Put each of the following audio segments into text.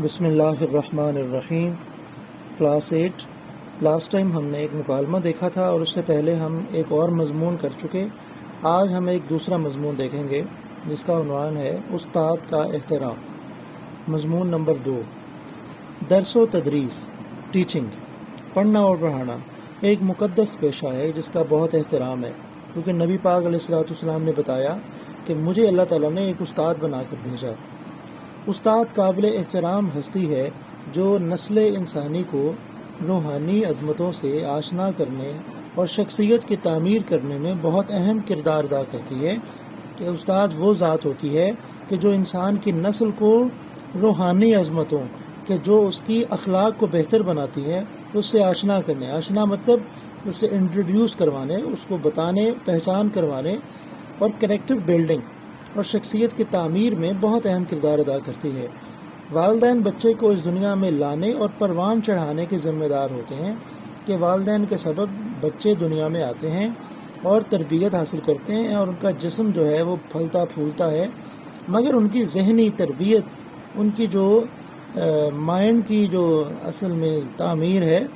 بسم اللہ الرحمن الرحیم۔ کلاس 8۔ لاسٹ ٹائم ہم نے ایک مکالمہ دیکھا تھا اور اس سے پہلے ہم ایک اور مضمون کر چکے۔ آج ہم ایک دوسرا مضمون دیکھیں گے جس کا عنوان ہے استاد کا احترام۔ مضمون نمبر 2، درس و تدریس، ٹیچنگ، پڑھنا اور پڑھانا ایک مقدس پیشہ ہے جس کا بہت احترام ہے، کیونکہ نبی پاک علیہ السلام نے بتایا کہ مجھے اللہ تعالیٰ نے ایک استاد بنا کر بھیجا۔ استاد قابل احترام ہستی ہے جو نسل انسانی کو روحانی عظمتوں سے آشنا کرنے اور شخصیت کی تعمیر کرنے میں بہت اہم کردار ادا کرتی ہے۔ کہ استاد وہ ذات ہوتی ہے کہ جو انسان کی نسل کو روحانی عظمتوں کہ جو اس کی اخلاق کو بہتر بناتی ہے اس سے آشنا کرنے، آشنا مطلب اس سے انٹروڈیوس کروانے، اس کو بتانے، پہچان کروانے اور کریکٹر بلڈنگ اور شخصیت کی تعمیر میں بہت اہم کردار ادا کرتی ہے۔ والدین بچے کو اس دنیا میں لانے اور پروان چڑھانے کے ذمہ دار ہوتے ہیں کہ والدین کے سبب بچے دنیا میں آتے ہیں اور تربیت حاصل کرتے ہیں اور ان کا جسم جو ہے وہ پھلتا پھولتا ہے، مگر ان کی ذہنی تربیت، ان کی جو مائنڈ کی جو اصل میں تعمیر ہے،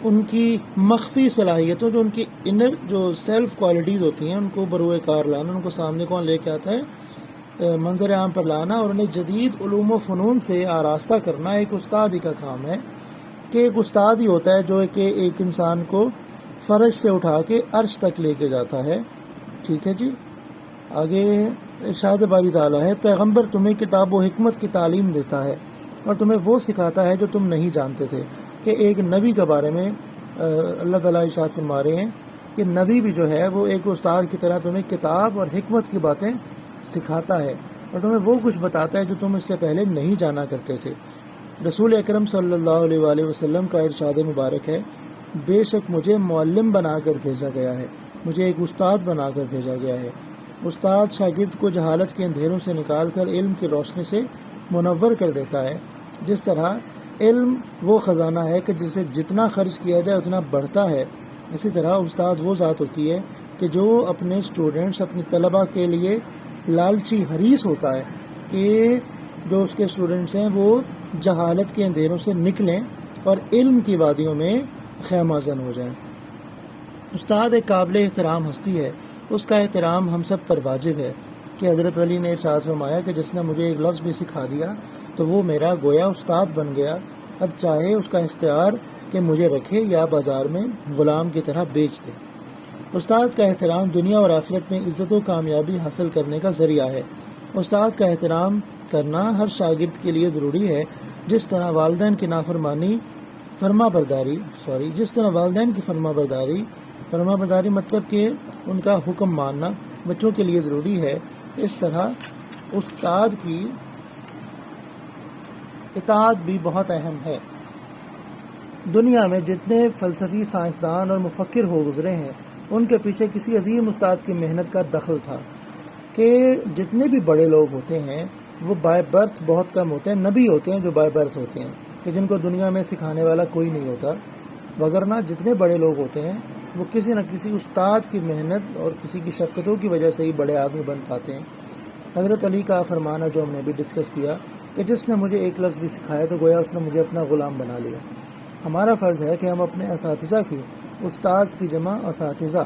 ان کی مخفی صلاحیتوں، جو ان کی انر جو سیلف کوالٹیز ہوتی ہیں، ان کو بروئے کار لانا، ان کو سامنے کون لے کے آتا ہے، منظر عام پر لانا اور انہیں جدید علوم و فنون سے آراستہ کرنا ایک استاد ہی کا کام ہے۔ کہ ایک استاد ہی ہوتا ہے جو کہ ایک انسان کو فرش سے اٹھا کے عرش تک لے کے جاتا ہے۔ ٹھیک ہے جی، آگے ارشاد باری تعالیٰ ہے، پیغمبر تمہیں کتاب و حکمت کی تعلیم دیتا ہے اور تمہیں وہ سکھاتا ہے جو تم نہیں جانتے تھے۔ کہ ایک نبی کے بارے میں اللہ تعالیٰ ارشاد فرما رہے ہیں کہ نبی بھی جو ہے وہ ایک استاد کی طرح تمہیں کتاب اور حکمت کی باتیں سکھاتا ہے اور تمہیں وہ کچھ بتاتا ہے جو تم اس سے پہلے نہیں جانا کرتے تھے۔ رسول اکرم صلی اللہ علیہ وآلہ وسلم کا ارشاد مبارک ہے، بے شک مجھے معلم بنا کر بھیجا گیا ہے، مجھے ایک استاد بنا کر بھیجا گیا ہے۔ استاد شاگرد کو جہالت کے اندھیروں سے نکال کر علم کی روشنی سے منور کر دیتا ہے۔ جس طرح علم وہ خزانہ ہے کہ جسے جتنا خرچ کیا جائے اتنا بڑھتا ہے، اسی طرح استاد وہ ذات ہوتی ہے کہ جو اپنے اسٹوڈنٹس، اپنی طلباء کے لیے لالچی حریص ہوتا ہے کہ جو اس کے اسٹوڈنٹس ہیں وہ جہالت کے اندھیروں سے نکلیں اور علم کی وادیوں میں خیمہ زن ہو جائیں۔ استاد ایک قابل احترام ہستی ہے، اس کا احترام ہم سب پر واجب ہے۔ کہ حضرت علی نے ارشاد فرمایا کہ جس نے مجھے ایک لفظ بھی سکھا دیا تو وہ میرا گویا استاد بن گیا، اب چاہے اس کا اختیار کہ مجھے رکھے یا بازار میں غلام کی طرح بیچ دے۔ استاد کا احترام دنیا اور آخرت میں عزت و کامیابی حاصل کرنے کا ذریعہ ہے۔ استاد کا احترام کرنا ہر شاگرد کے لیے ضروری ہے، جس طرح والدین کی فرما برداری مطلب کہ ان کا حکم ماننا بچوں کے لیے ضروری ہے، اس طرح استاد کی اطاعت بھی بہت اہم ہے۔ دنیا میں جتنے فلسفی، سائنسدان اور مفکر ہو گزرے ہیں ان کے پیچھے کسی عظیم استاد کی محنت کا دخل تھا۔ کہ جتنے بھی بڑے لوگ ہوتے ہیں وہ بائی برتھ بہت کم ہوتے ہیں، نبی ہوتے ہیں جو بائی برتھ ہوتے ہیں، کہ جن کو دنیا میں سکھانے والا کوئی نہیں ہوتا، وگرنہ جتنے بڑے لوگ ہوتے ہیں وہ کسی نہ کسی استاد کی محنت اور کسی کی شفقتوں کی وجہ سے ہی بڑے آدمی بن پاتے ہیں۔ حضرت علی کا فرمان ہے جو ہم نے بھی ڈسکس کیا کہ جس نے مجھے ایک لفظ بھی سکھایا تو گویا اس نے مجھے اپنا غلام بنا لیا۔ ہمارا فرض ہے کہ ہم اپنے اساتذہ کی، استاذ کی جمع اساتذہ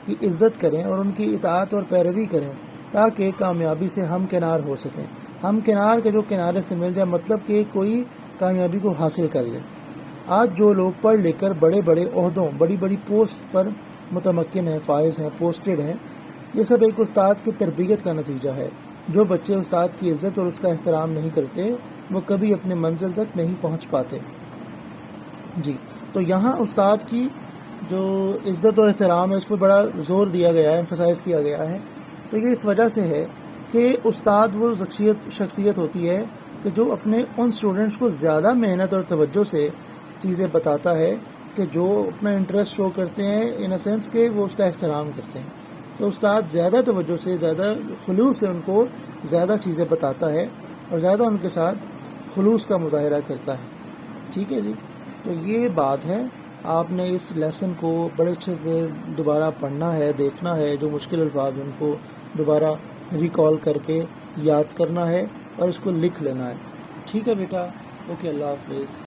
کی عزت کریں اور ان کی اطاعت اور پیروی کریں تاکہ کامیابی سے ہم کنار ہو سکیں۔ ہم کنار کے جو کنارے سے مل جائے مطلب کہ کوئی کامیابی کو حاصل کر لے۔ آج جو لوگ پڑھ لکھ کر بڑے بڑے عہدوں، بڑی بڑی پوسٹ پر متمکن ہیں، فائز ہیں، پوسٹڈ ہیں، یہ سب ایک استاد کی تربیت کا نتیجہ ہے۔ جو بچے استاد کی عزت اور اس کا احترام نہیں کرتے وہ کبھی اپنے منزل تک نہیں پہنچ پاتے۔ جی، تو یہاں استاد کی جو عزت و احترام ہے اس پہ بڑا زور دیا گیا ہے، ایمفسائز کیا گیا ہے۔ تو یہ اس وجہ سے ہے کہ استاد وہ شخصیت ہوتی ہے کہ جو اپنے ان اسٹوڈنٹس کو زیادہ محنت اور توجہ سے چیزیں بتاتا ہے کہ جو اپنا انٹرسٹ شو کرتے ہیں، ان اے سینس کہ وہ اس کا احترام کرتے ہیں۔ تو استاد زیادہ توجہ سے، زیادہ خلوص سے ان کو زیادہ چیزیں بتاتا ہے اور زیادہ ان کے ساتھ خلوص کا مظاہرہ کرتا ہے۔ ٹھیک ہے جی، تو یہ بات ہے، آپ نے اس لیسن کو بڑے اچھے سے دوبارہ پڑھنا ہے، دیکھنا ہے، جو مشکل الفاظ ان کو دوبارہ ریکال کر کے یاد کرنا ہے اور اس کو لکھ لینا ہے۔ ٹھیک ہے بیٹا، اوکے، اللہ حافظ۔